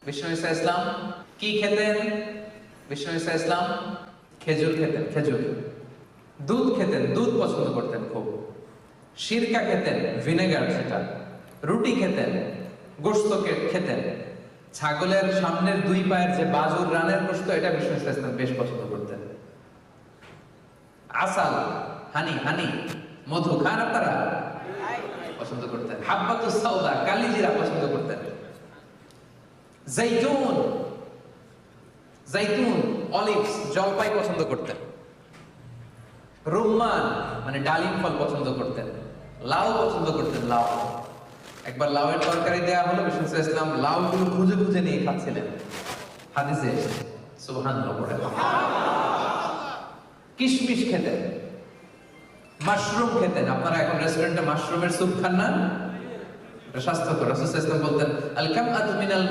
বিষ্ণু ঈসা ইসলাম কি খেতেন? বিষ্ণু ঈসা ইসলাম খেজুর খেতেন, খেজুর। দুধ খেতেন, দুধ পছন্দ করতেন খুব। সিরকা খেতেন, ভিনেগার সেটা। রুটি খেতেন, গোশত খেতেন। ছাগলের সামনের দুই পায়ের যে বাজুর রানের গোশত, এটা বিষ্ণু ঈসা ইসলাম বেশ পছন্দ করতেন। আসাল, হানি, হানি, মধু খান আপনারা? পছন্দ করতেন। হাব্বাতুস সাউদা, কালিজিরা পছন্দ করতেন। জাইতুন, জাইতুন, অলিভস, জলপাই পছন্দ করতেন। রুম্মান মানে ডালিম ফল পছন্দ করতেন। লাউ পছন্দ করতেন, লাউ। একবার লাউয়ের তরকারি দেয়া হলো, বিষ্ণু ইসলাম লাউ গুলো খুঁজে খুঁজে নিয়ে খাচ্ছিলেন। হাদিসে এসেছে, সুবহানাল্লাহ পড়ে। কিশমিশ খেতেন, মাশরুম খেতেন। আপনারা এখন রেস্টুরেন্টে মাশরুমের স্যুপ খান না? এটা স্বাস্থ্যকর। রাসূল সাল্লাল্লাহু আলাইহি ওয়াসাল্লাম বলতেন, আল কামআতু মিনাল